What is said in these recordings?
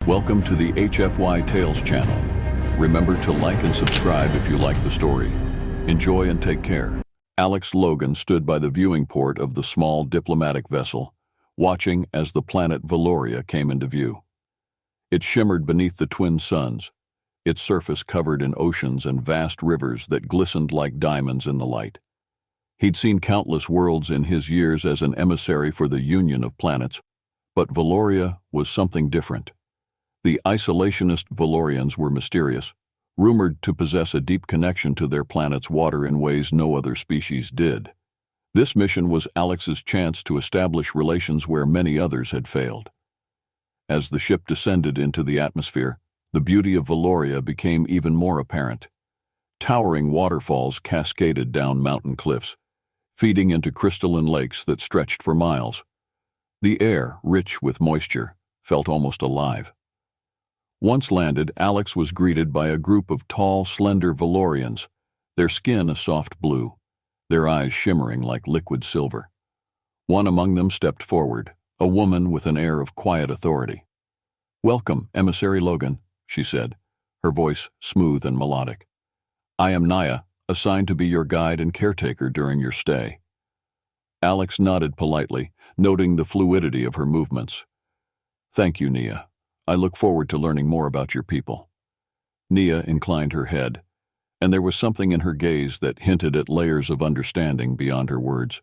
Welcome to the HFYTales channel. Remember to like and subscribe if you like the story. Enjoy and take care. Alex Logan stood by the viewing port of the small diplomatic vessel, watching as the planet Valoria came into view. It shimmered beneath the twin suns, its surface covered in oceans and vast rivers that glistened like diamonds in the light. He'd seen countless worlds in his years as an emissary for the Union of Planets, but Valoria was something different. The isolationist Valorians were mysterious, rumored to possess a deep connection to their planet's water in ways no other species did. This mission was Alex's chance to establish relations where many others had failed. As the ship descended into the atmosphere, the beauty of Valoria became even more apparent. Towering waterfalls cascaded down mountain cliffs, feeding into crystalline lakes that stretched for miles. The air, rich with moisture, felt almost alive. Once landed, Alex was greeted by a group of tall, slender Valorians, their skin a soft blue, their eyes shimmering like liquid silver. One among them stepped forward, a woman with an air of quiet authority. "Welcome, Emissary Logan," she said, her voice smooth and melodic. "I am Naya, assigned to be your guide and caretaker during your stay." Alex nodded politely, noting the fluidity of her movements. "Thank you, Nia. I look forward to learning more about your people." Nia inclined her head, and there was something in her gaze that hinted at layers of understanding beyond her words.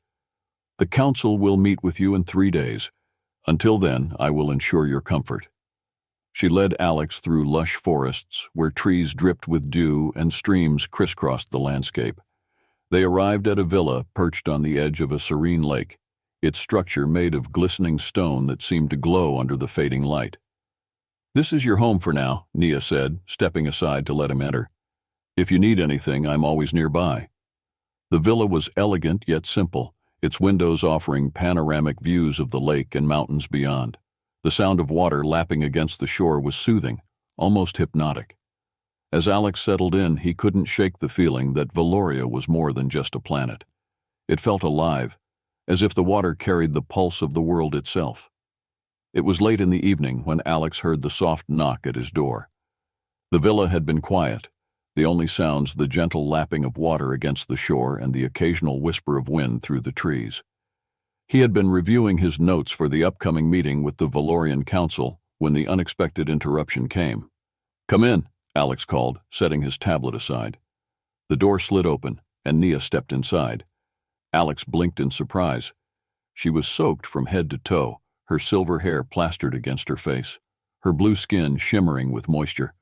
"The Council will meet with you in 3 days. Until then, I will ensure your comfort." She led Alex through lush forests where trees dripped with dew and streams crisscrossed the landscape. They arrived at a villa perched on the edge of a serene lake, its structure made of glistening stone that seemed to glow under the fading light. "This is your home for now," Nia said, stepping aside to let him enter. "If you need anything, I'm always nearby." The villa was elegant yet simple, its windows offering panoramic views of the lake and mountains beyond. The sound of water lapping against the shore was soothing, almost hypnotic. As Alex settled in, he couldn't shake the feeling that Valoria was more than just a planet. It felt alive, as if the water carried the pulse of the world itself. It was late in the evening when Alex heard the soft knock at his door. The villa had been quiet, the only sounds the gentle lapping of water against the shore and the occasional whisper of wind through the trees. He had been reviewing his notes for the upcoming meeting with the Valorian Council when the unexpected interruption came. "Come in," Alex called, setting his tablet aside. The door slid open, and Nia stepped inside. Alex blinked in surprise. She was soaked from head to toe, her silver hair plastered against her face, her blue skin shimmering with moisture.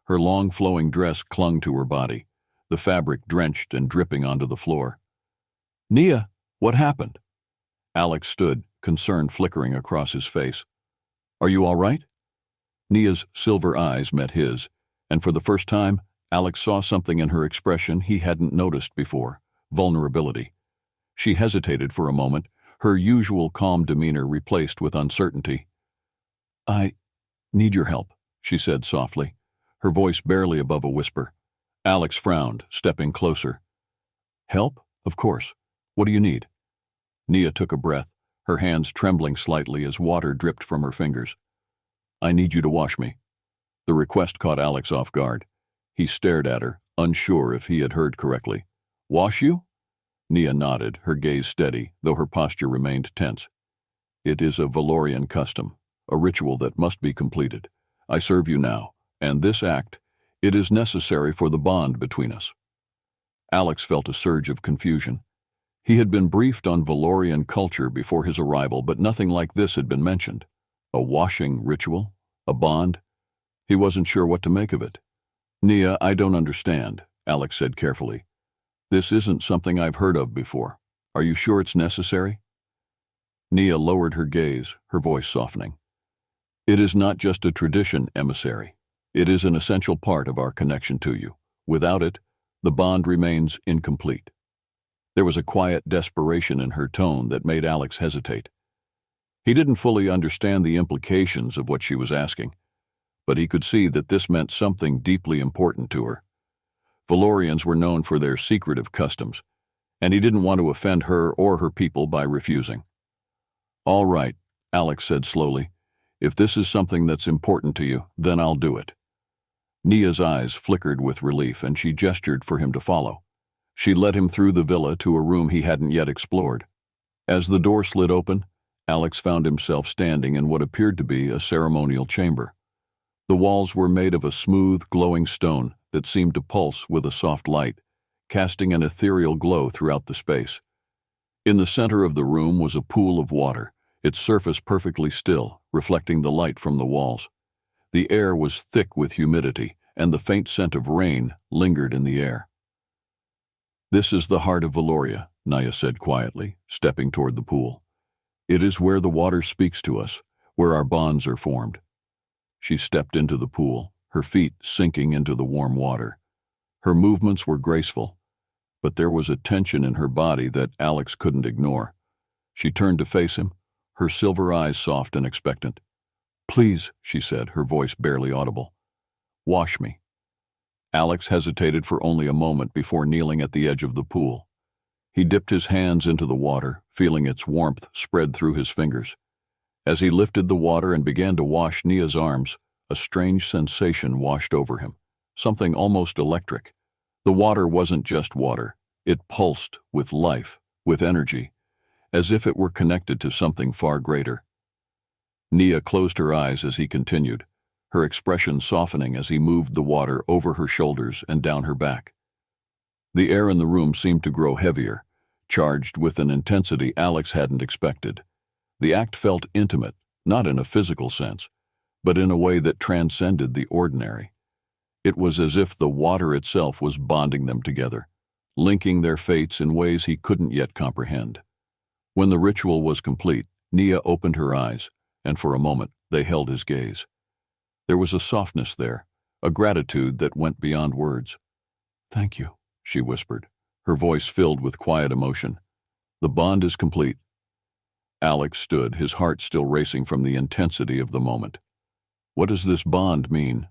Her long flowing dress clung to her body, the fabric drenched and dripping onto the floor. "Nia, what happened?" Alex stood, concern flickering across his face. "Are you all right?" Nia's silver eyes met his, and for the first time, Alex saw something in her expression he hadn't noticed before: vulnerability. She hesitated for a moment, her usual calm demeanor replaced with uncertainty. "I need your help," she said softly, her voice barely above a whisper. Alex frowned, stepping closer. "Help? Of course. What do you need?" Nia took a breath, her hands trembling slightly as water dripped from her fingers. "I need you to wash me." The request caught Alex off guard. He stared at her, unsure if he had heard correctly. "Wash you?" Nia nodded, her gaze steady, though her posture remained tense. "It is a Valorian custom, a ritual that must be completed. I serve you now, and this act, it is necessary for the bond between us." Alex felt a surge of confusion. He had been briefed on Valorian culture before his arrival, but nothing like this had been mentioned. A washing ritual? A bond? He wasn't sure what to make of it. "Nia, I don't understand," Alex said carefully. "This isn't something I've heard of before. Are you sure it's necessary?" Nia lowered her gaze, her voice softening. "It is not just a tradition, emissary. It is an essential part of our connection to you. Without it, the bond remains incomplete." There was a quiet desperation in her tone that made Alex hesitate. He didn't fully understand the implications of what she was asking, but he could see that this meant something deeply important to her. Valorians were known for their secretive customs, and he didn't want to offend her or her people by refusing. "All right," Alex said slowly. If this is something that's important to you, then I'll do it." Nia's eyes flickered with relief, and she gestured for him to follow. She led him through the villa to a room he hadn't yet explored. As the door slid open, Alex found himself standing in what appeared to be a ceremonial chamber. The walls were made of a smooth, glowing stone that seemed to pulse with a soft light, casting an ethereal glow throughout the space. In the center of the room was a pool of water, its surface perfectly still, reflecting the light from the walls. The air was thick with humidity, and the faint scent of rain lingered in the air. "This is the heart of Valoria," Nia said quietly, stepping toward the pool. "It is where the water speaks to us, where our bonds are formed." She stepped into the pool, her feet sinking into the warm water. Her movements were graceful, but there was a tension in her body that Alex couldn't ignore. She turned to face him, her silver eyes soft and expectant. "Please," she said, her voice barely audible. "Wash me." Alex hesitated for only a moment before kneeling at the edge of the pool. He dipped his hands into the water, feeling its warmth spread through his fingers. As he lifted the water and began to wash Nia's arms, a strange sensation washed over him, something almost electric. The water wasn't just water. It pulsed with life, with energy, as if it were connected to something far greater. Nia closed her eyes as he continued, her expression softening as he moved the water over her shoulders and down her back. The air in the room seemed to grow heavier, charged with an intensity Alex hadn't expected. The act felt intimate, not in a physical sense, but in a way that transcended the ordinary. It was as if the water itself was bonding them together, linking their fates in ways he couldn't yet comprehend. When the ritual was complete, Nia opened her eyes, and for a moment they held his gaze. There was a softness there, a gratitude that went beyond words. "Thank you," she whispered, her voice filled with quiet emotion. "The bond is complete." Alex stood, his heart still racing from the intensity of the moment. "What does this bond mean?"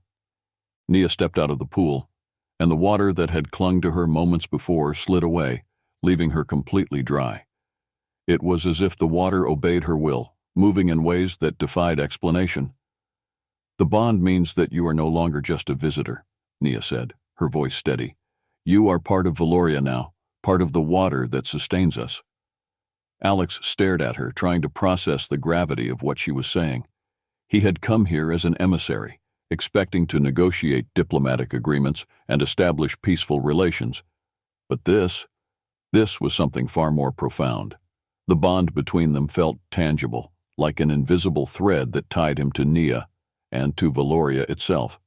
Nia stepped out of the pool, and the water that had clung to her moments before slid away, leaving her completely dry. It was as if the water obeyed her will, moving in ways that defied explanation. "The bond means that you are no longer just a visitor," Nia said, her voice steady. "You are part of Valoria now, part of the water that sustains us." Alex stared at her, trying to process the gravity of what she was saying. He had come here as an emissary, expecting to negotiate diplomatic agreements and establish peaceful relations. But this was something far more profound. The bond between them felt tangible, like an invisible thread that tied him to Nia and to Valoria itself.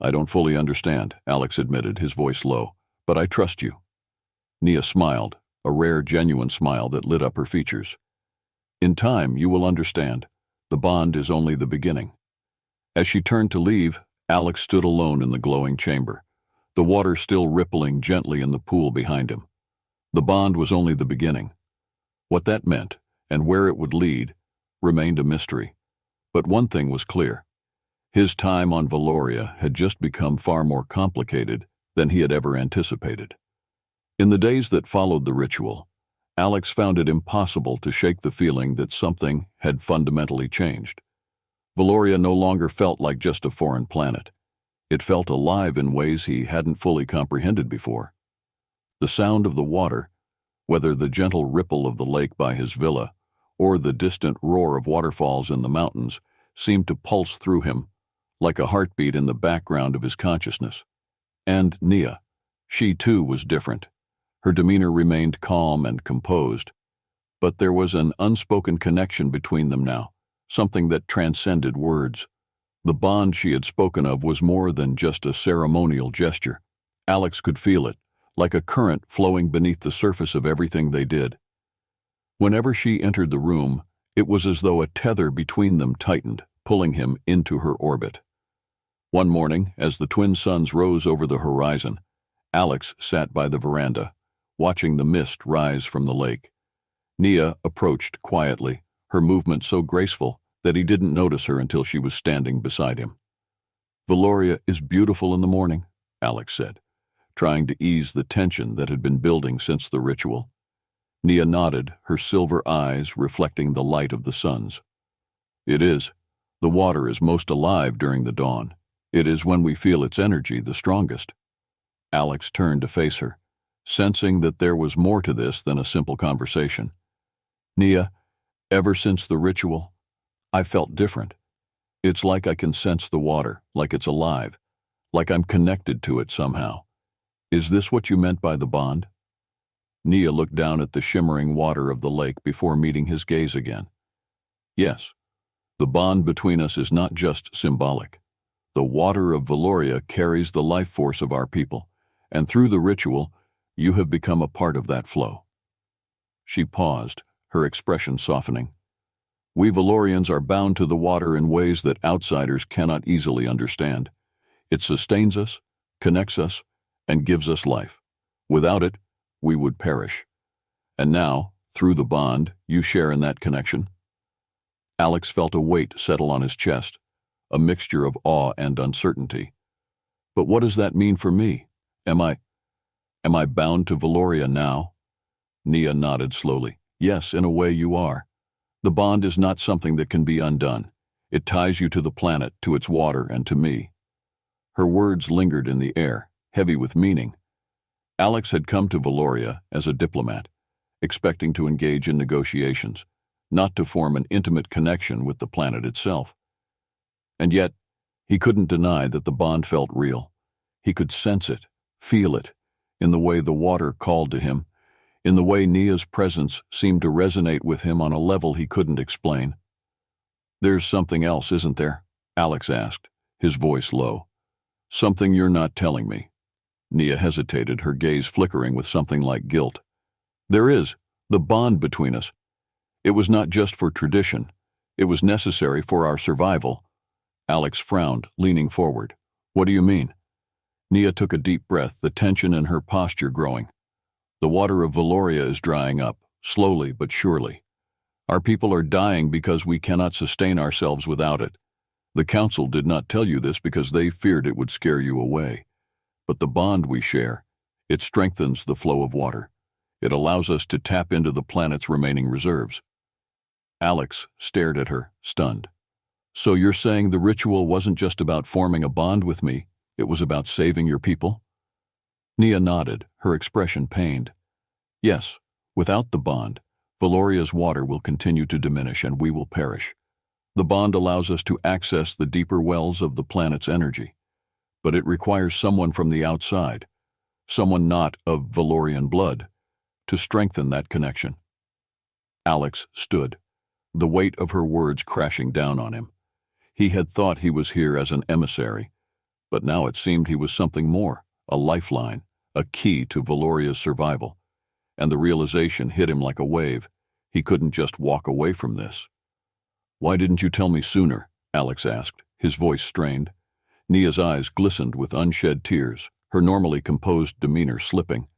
"I don't fully understand," Alex admitted, his voice low, "but I trust you." Nia smiled, a rare, genuine smile that lit up her features. "In time, you will understand. The bond is only the beginning." As she turned to leave, Alex stood alone in the glowing chamber, the water still rippling gently in the pool behind him. The bond was only the beginning. What that meant, and where it would lead, remained a mystery. But one thing was clear. His time on Valoria had just become far more complicated than he had ever anticipated. In the days that followed the ritual, Alex found it impossible to shake the feeling that something had fundamentally changed. Valoria no longer felt like just a foreign planet. It felt alive in ways he hadn't fully comprehended before. The sound of the water, whether the gentle ripple of the lake by his villa or the distant roar of waterfalls in the mountains, seemed to pulse through him, like a heartbeat in the background of his consciousness. And Nia, she too was different. Her demeanor remained calm and composed, but there was an unspoken connection between them now, something that transcended words. The bond she had spoken of was more than just a ceremonial gesture. Alex could feel it, like a current flowing beneath the surface of everything they did. Whenever she entered the room, it was as though a tether between them tightened, pulling him into her orbit. One morning, as the twin suns rose over the horizon, Alex sat by the veranda, watching the mist rise from the lake. Nia approached quietly, her movement so graceful that he didn't notice her until she was standing beside him. "Valoria is beautiful in the morning," Alex said, trying to ease the tension that had been building since the ritual. Nia nodded, her silver eyes reflecting the light of the suns. "It is. The water is most alive during the dawn. It is when we feel its energy the strongest. Alex turned to face her, sensing that there was more to this than a simple conversation. Nia, ever since the ritual, I felt different. It's like I can sense the water, like it's alive, like I'm connected to it somehow. Is this what you meant by the bond? Nia looked down at the shimmering water of the lake before meeting his gaze again. Yes, the bond between us is not just symbolic. The water of Valoria carries the life force of our people, and through the ritual, you have become a part of that flow. She paused, her expression softening. We Valorians are bound to the water in ways that outsiders cannot easily understand. It sustains us, connects us, and gives us life. Without it, we would perish. And now, through the bond, you share in that connection. Alex felt a weight settle on his chest, a mixture of awe and uncertainty. But what does that mean for me? Am I bound to Valoria now? Nia nodded slowly. Yes, in a way you are. The bond is not something that can be undone. It ties you to the planet, to its water, and to me. Her words lingered in the air, heavy with meaning. Alex had come to Valoria as a diplomat, expecting to engage in negotiations, not to form an intimate connection with the planet itself. And yet, he couldn't deny that the bond felt real. He could sense it, feel it, in the way the water called to him, in the way Nia's presence seemed to resonate with him on a level he couldn't explain. There's something else, isn't there? Alex asked, his voice low. Something you're not telling me. Nia hesitated, her gaze flickering with something like guilt. There is, the bond between us. It was not just for tradition. It was necessary for our survival. Alex frowned, leaning forward. What do you mean? Nia took a deep breath, the tension in her posture growing. The water of Valoria is drying up, slowly but surely. Our people are dying because we cannot sustain ourselves without it. The council did not tell you this because they feared it would scare you away. But the bond we share, it strengthens the flow of water. It allows us to tap into the planet's remaining reserves. Alex stared at her, stunned. So you're saying the ritual wasn't just about forming a bond with me, it was about saving your people? Nia nodded, her expression pained. Yes, without the bond, Valoria's water will continue to diminish and we will perish. The bond allows us to access the deeper wells of the planet's energy. But it requires someone from the outside, someone not of Valorian blood, to strengthen that connection. Alex stood, the weight of her words crashing down on him. He had thought he was here as an emissary, but now it seemed he was something more, a lifeline, a key to Valoria's survival. And the realization hit him like a wave. He couldn't just walk away from this. Why didn't you tell me sooner? Alex asked, his voice strained. Nia's eyes glistened with unshed tears, her normally composed demeanor slipping.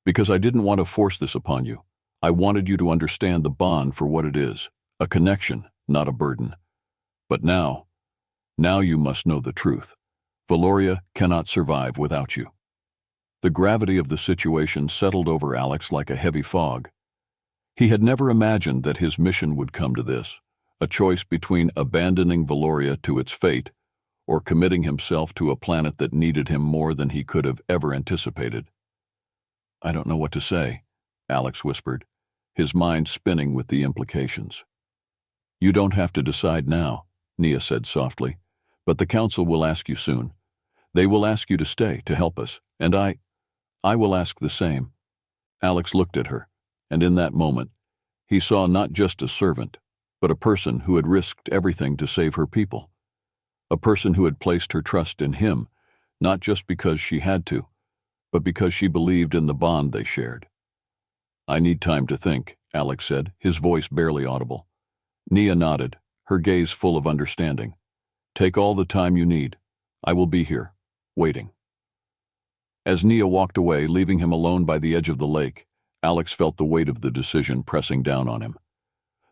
Because I didn't want to force this upon you. I wanted you to understand the bond for what it is, a connection, not a burden. But now you must know the truth. Valoria cannot survive without you. The gravity of the situation settled over Alex like a heavy fog. He had never imagined that his mission would come to this, a choice between abandoning Valoria to its fate or committing himself to a planet that needed him more than he could have ever anticipated. I don't know what to say, Alex whispered, his mind spinning with the implications. You don't have to decide now, Nia said softly, but the council will ask you soon. They will ask you to stay, to help us, and I will ask the same. Alex looked at her, and in that moment, he saw not just a servant, but a person who had risked everything to save her people. A person who had placed her trust in him, not just because she had to, but because she believed in the bond they shared. I need time to think, Alex said, his voice barely audible. Nia nodded, her gaze full of understanding. Take all the time you need. I will be here, waiting. As Nia walked away, leaving him alone by the edge of the lake, Alex felt the weight of the decision pressing down on him.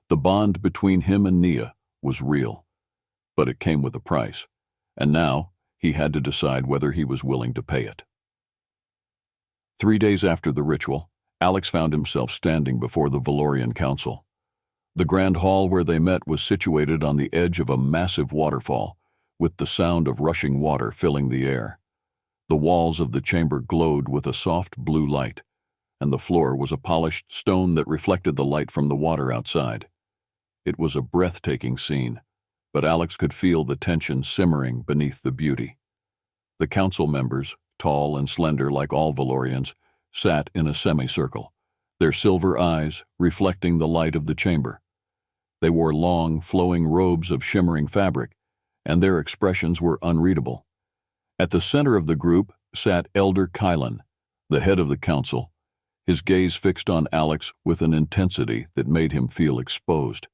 The bond between him and Nia was real, but it came with a price, and now he had to decide whether he was willing to pay it. 3 days after the ritual, Alex found himself standing before the Valorian Council. The grand hall where they met was situated on the edge of a massive waterfall, with the sound of rushing water filling the air. The walls of the chamber glowed with a soft blue light, and the floor was a polished stone that reflected the light from the water outside. It was a breathtaking scene, but Alex could feel the tension simmering beneath the beauty. The council members, tall and slender like all Valorians, sat in a semicircle, their silver eyes reflecting the light of the chamber. They wore long, flowing robes of shimmering fabric, and their expressions were unreadable. At the center of the group sat Elder Kylan, the head of the council, his gaze fixed on Alex with an intensity that made him feel exposed.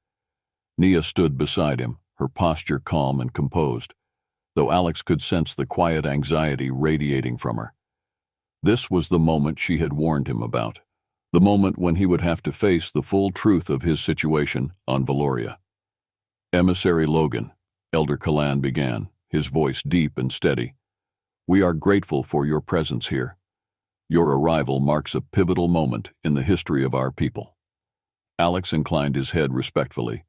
Nia stood beside him, her posture calm and composed, though Alex could sense the quiet anxiety radiating from her. This was the moment she had warned him about, the moment when he would have to face the full truth of his situation on Valoria. "Emissary Logan," Elder Kylan began, his voice deep and steady, "we are grateful for your presence here. Your arrival marks a pivotal moment in the history of our people." Alex inclined his head respectfully.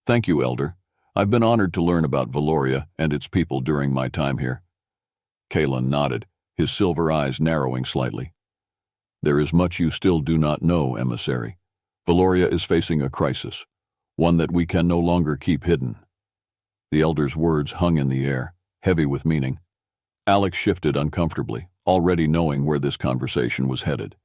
"Thank you, Elder. I've been honored to learn about Valoria and its people during my time here." Kylan nodded, his silver eyes narrowing slightly. "There is much you still do not know, Emissary. Valoria is facing a crisis, one that we can no longer keep hidden." The Elder's words hung in the air, heavy with meaning. Alex shifted uncomfortably, already knowing where this conversation was headed.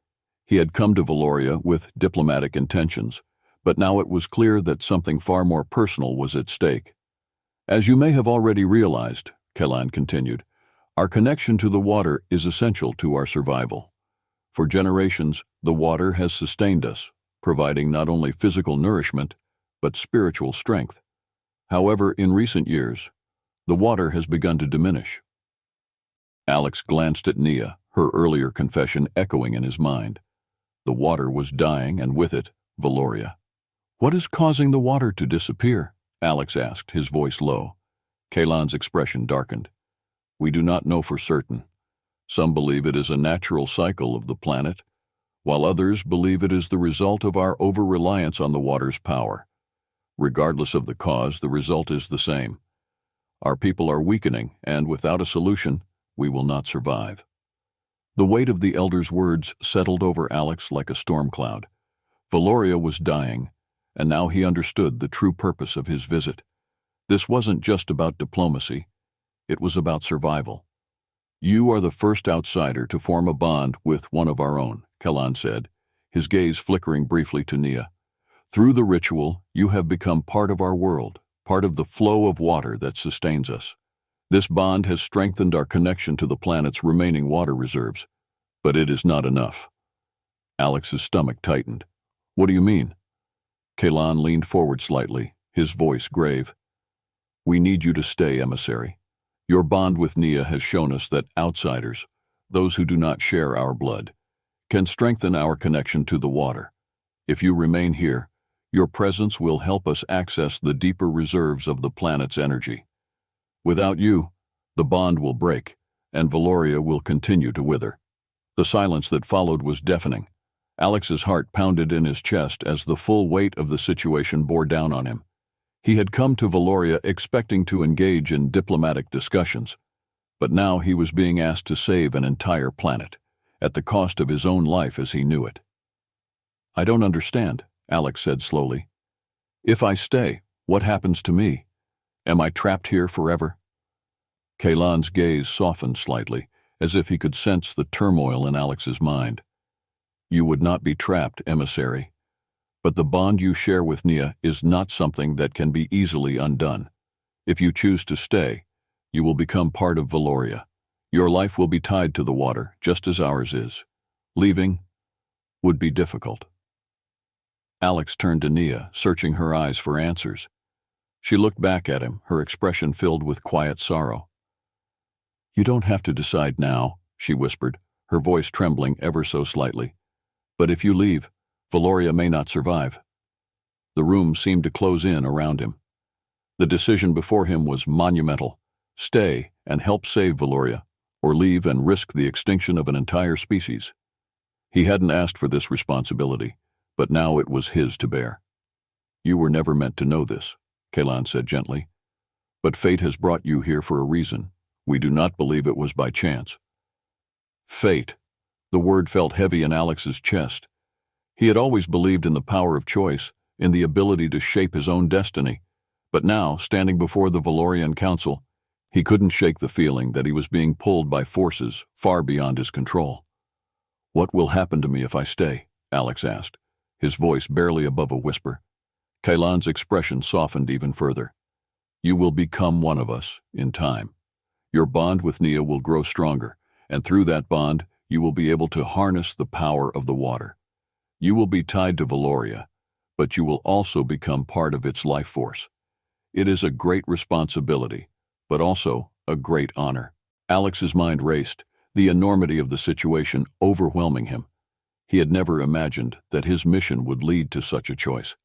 He had come to Valoria with diplomatic intentions, but now it was clear that something far more personal was at stake. "As you may have already realized," Kylan continued, "our connection to the water is essential to our survival. For generations, the water has sustained us, providing not only physical nourishment, but spiritual strength. However, in recent years, the water has begun to diminish." Alex glanced at Nia, her earlier confession echoing in his mind. The water was dying, and with it, Valoria. "What is causing the water to disappear?" Alex asked, his voice low. Kylan's expression darkened. "We do not know for certain. Some believe it is a natural cycle of the planet, while others believe it is the result of our over-reliance on the water's power. Regardless of the cause, the result is the same. Our people are weakening, and without a solution, we will not survive." The weight of the Elder's words settled over Alex like a storm cloud. Valoria was dying, and now he understood the true purpose of his visit. This wasn't just about diplomacy. It was about survival. "You are the first outsider to form a bond with one of our own," Kylan said, his gaze flickering briefly to Nia. "Through the ritual, you have become part of our world, part of the flow of water that sustains us. This bond has strengthened our connection to the planet's remaining water reserves, but it is not enough." Alex's stomach tightened. "What do you mean?" Kylan leaned forward slightly, his voice grave. "We need you to stay, Emissary. Your bond with Nia has shown us that outsiders, those who do not share our blood, can strengthen our connection to the water. If you remain here, your presence will help us access the deeper reserves of the planet's energy. Without you, the bond will break, and Valoria will continue to wither." The silence that followed was deafening. Alex's heart pounded in his chest as the full weight of the situation bore down on him. He had come to Valoria expecting to engage in diplomatic discussions, but now he was being asked to save an entire planet, at the cost of his own life as he knew it. "I don't understand," Alex said slowly. "If I stay, what happens to me? Am I trapped here forever?" Kylan's gaze softened slightly, as if he could sense the turmoil in Alex's mind. "You would not be trapped, Emissary. But the bond you share with Nia is not something that can be easily undone. If you choose to stay, you will become part of Valoria. Your life will be tied to the water, just as ours is. Leaving would be difficult." Alex turned to Nia, searching her eyes for answers. She looked back at him, her expression filled with quiet sorrow. "You don't have to decide now," she whispered, her voice trembling ever so slightly. "But if you leave, Valoria may not survive." The room seemed to close in around him. The decision before him was monumental. Stay and help save Valoria, or leave and risk the extinction of an entire species. He hadn't asked for this responsibility, but now it was his to bear. You were never meant to know this, Kalan said gently. But fate has brought you here for a reason. We do not believe it was by chance. Fate. The word felt heavy in Alex's chest. He had always believed in the power of choice, in the ability to shape his own destiny. But now, standing before the Valorian Council, he couldn't shake the feeling that he was being pulled by forces far beyond his control. What will happen to me if I stay? Alex asked, his voice barely above a whisper. Kalan's expression softened even further. You will become one of us, in time. Your bond with Nia will grow stronger, and through that bond, you will be able to harness the power of the water. You will be tied to Valoria, but you will also become part of its life force. It is a great responsibility, but also a great honor. Alex's mind raced, the enormity of the situation overwhelming him. He had never imagined that his mission would lead to such a choice.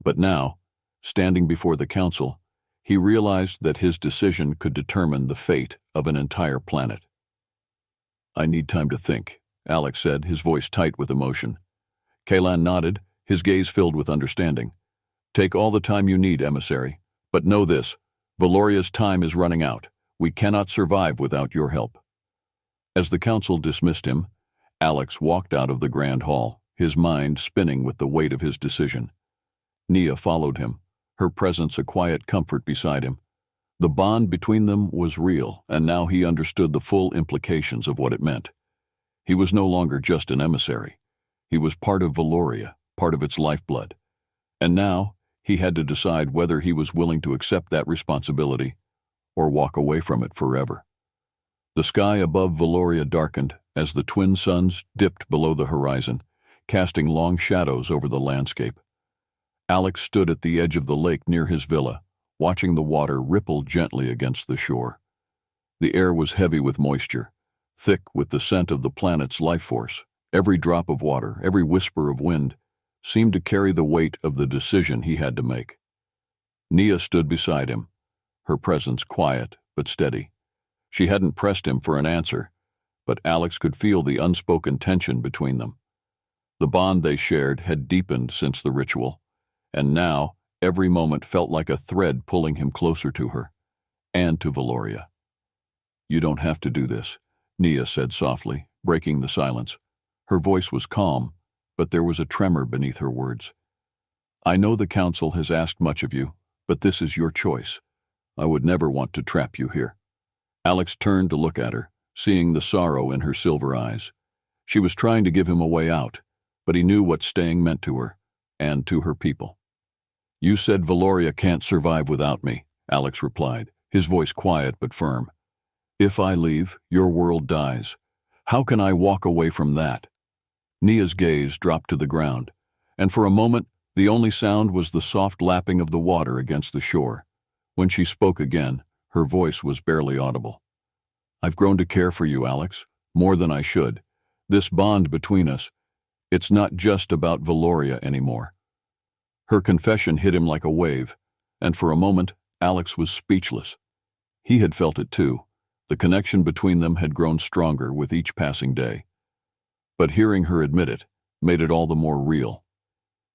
But now, standing before the council, he realized that his decision could determine the fate of an entire planet. I need time to think, Alex said, his voice tight with emotion. Kalan nodded, his gaze filled with understanding. Take all the time you need, emissary. But know this, Valoria's time is running out. We cannot survive without your help. As the council dismissed him, Alex walked out of the grand hall, his mind spinning with the weight of his decision. Nia followed him, her presence a quiet comfort beside him. The bond between them was real, and now he understood the full implications of what it meant. He was no longer just an emissary. He was part of Valoria, part of its lifeblood. And now, he had to decide whether he was willing to accept that responsibility or walk away from it forever. The sky above Valoria darkened as the twin suns dipped below the horizon, casting long shadows over the landscape. Alex stood at the edge of the lake near his villa, watching the water ripple gently against the shore. The air was heavy with moisture, thick with the scent of the planet's life force. Every drop of water, every whisper of wind, seemed to carry the weight of the decision he had to make. Nia stood beside him, her presence quiet but steady. She hadn't pressed him for an answer, but Alex could feel the unspoken tension between them. The bond they shared had deepened since the ritual, and now every moment felt like a thread pulling him closer to her, and to Valoria. You don't have to do this, Nia said softly, breaking the silence. Her voice was calm, but there was a tremor beneath her words. I know the council has asked much of you, but this is your choice. I would never want to trap you here. Alex turned to look at her, seeing the sorrow in her silver eyes. She was trying to give him a way out, but he knew what staying meant to her, and to her people. You said Valoria can't survive without me, Alex replied, his voice quiet but firm. If I leave, your world dies. How can I walk away from that? Nia's gaze dropped to the ground, and for a moment the only sound was the soft lapping of the water against the shore. When she spoke again, her voice was barely audible. I've grown to care for you, Alex, more than I should. This bond between us, it's not just about Valoria anymore. Her confession hit him like a wave, and for a moment, Alex was speechless. He had felt it too. The connection between them had grown stronger with each passing day. But hearing her admit it made it all the more real.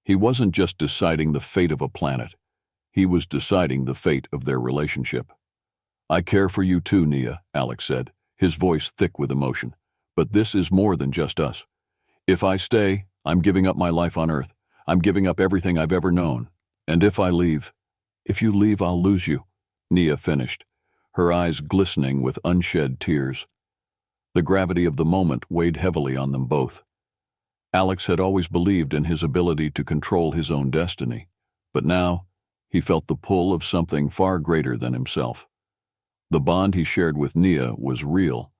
He wasn't just deciding the fate of a planet. He was deciding the fate of their relationship. I care for you too, Nia, Alex said, his voice thick with emotion. But this is more than just us. If I stay, I'm giving up my life on Earth. I'm giving up everything I've ever known. And if you leave, I'll lose you, Nia finished, her eyes glistening with unshed tears. The gravity of the moment weighed heavily on them both. Alex had always believed in his ability to control his own destiny, but now he felt the pull of something far greater than himself. The bond he shared with Nia was real,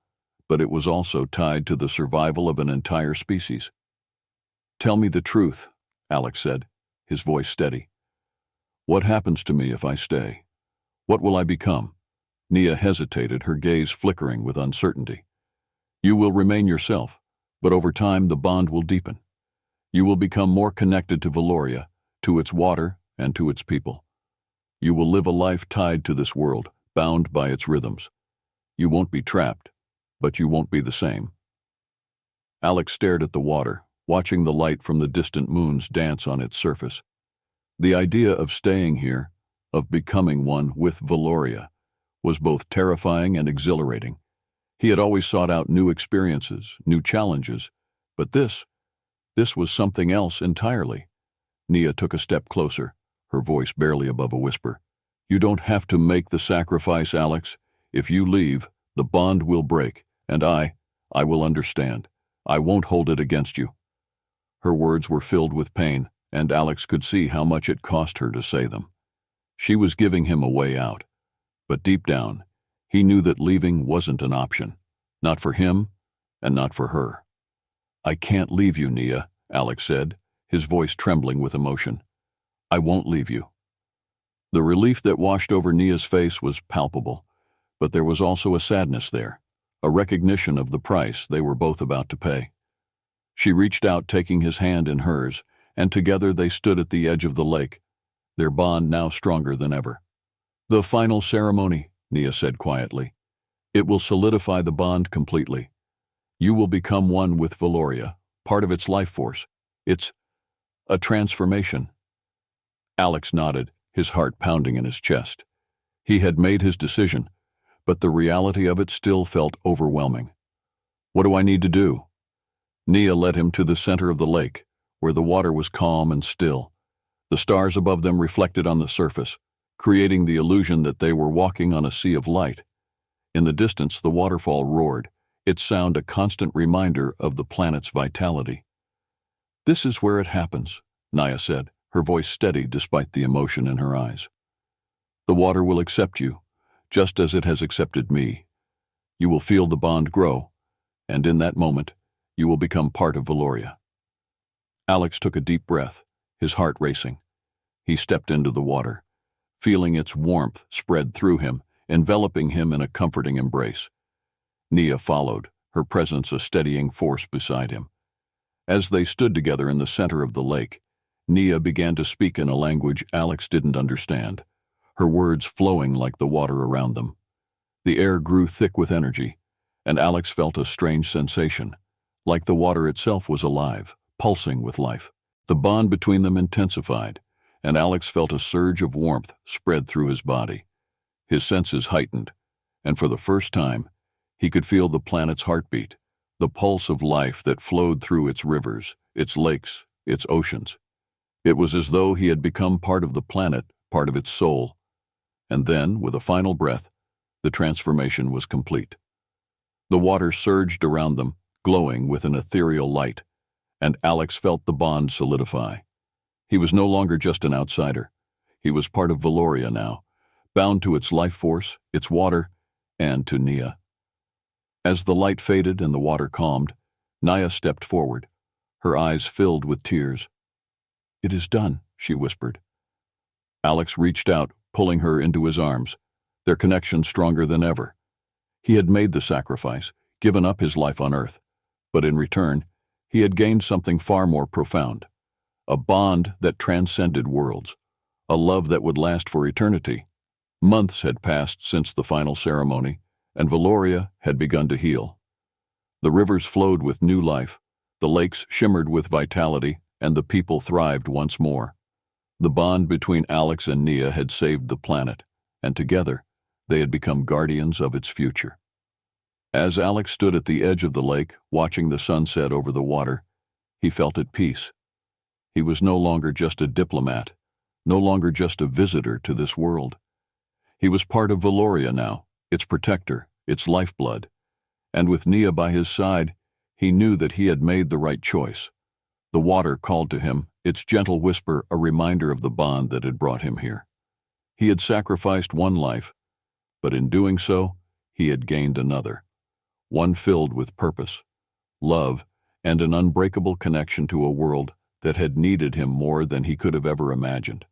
but it was also tied to the survival of an entire species. Tell me the truth, Alex said, his voice steady. What happens to me if I stay? What will I become? Nia hesitated, her gaze flickering with uncertainty. You will remain yourself, but over time the bond will deepen. You will become more connected to Valoria, to its water, and to its people. You will live a life tied to this world, bound by its rhythms. You won't be trapped, but you won't be the same. Alex stared at the water, watching the light from the distant moons dance on its surface. The idea of staying here, of becoming one with Valoria, was both terrifying and exhilarating. He had always sought out new experiences, new challenges, but this was something else entirely. Nia took a step closer, her voice barely above a whisper. "You don't have to make the sacrifice, Alex. If you leave, the bond will break, and I will understand. I won't hold it against you." Her words were filled with pain, and Alex could see how much it cost her to say them. She was giving him a way out, but deep down, he knew that leaving wasn't an option, not for him and not for her. "I can't leave you, Nia," Alex said, his voice trembling with emotion. "I won't leave you." The relief that washed over Nia's face was palpable, but there was also a sadness there, a recognition of the price they were both about to pay. She reached out, taking his hand in hers, and together they stood at the edge of the lake, their bond now stronger than ever. "The final ceremony," Nia said quietly. "It will solidify the bond completely. You will become one with Valoria, part of its life force. It's a transformation." Alex nodded, his heart pounding in his chest. He had made his decision, but the reality of it still felt overwhelming. "What do I need to do?" Nia led him to the center of the lake, where the water was calm and still. The stars above them reflected on the surface, creating the illusion that they were walking on a sea of light. In the distance, the waterfall roared, its sound a constant reminder of the planet's vitality. "This is where it happens," Nia said, her voice steady despite the emotion in her eyes. "The water will accept you, just as it has accepted me. You will feel the bond grow, and in that moment, you will become part of Valoria." Alex took a deep breath, his heart racing. He stepped into the water, feeling its warmth spread through him, enveloping him in a comforting embrace. Nia followed, her presence a steadying force beside him. As they stood together in the center of the lake, Nia began to speak in a language Alex didn't understand, her words flowing like the water around them. The air grew thick with energy, and Alex felt a strange sensation, like the water itself was alive, pulsing with life. The bond between them intensified, and Alex felt a surge of warmth spread through his body. His senses heightened, and for the first time, he could feel the planet's heartbeat, the pulse of life that flowed through its rivers, its lakes, its oceans. It was as though he had become part of the planet, part of its soul. And then, with a final breath, the transformation was complete. The water surged around them, glowing with an ethereal light, and Alex felt the bond solidify. He was no longer just an outsider. He was part of Valoria now, bound to its life force, its water, and to Nia. As the light faded and the water calmed, Nia stepped forward, her eyes filled with tears. "It is done," she whispered. Alex reached out, pulling her into his arms, their connection stronger than ever. He had made the sacrifice, given up his life on Earth, but in return, he had gained something far more profound. A bond that transcended worlds, a love that would last for eternity. Months had passed since the final ceremony, and Valoria had begun to heal. The rivers flowed with new life, the lakes shimmered with vitality, and the people thrived once more. The bond between Alex and Nia had saved the planet, and together, they had become guardians of its future. As Alex stood at the edge of the lake, watching the sunset over the water, he felt at peace. He was no longer just a diplomat, no longer just a visitor to this world. He was part of Valoria now, its protector, its lifeblood, and with Nia by his side, he knew that he had made the right choice. The water called to him, its gentle whisper a reminder of the bond that had brought him here. He had sacrificed one life, but in doing so, he had gained another, one filled with purpose, love, and an unbreakable connection to a world that had needed him more than he could have ever imagined.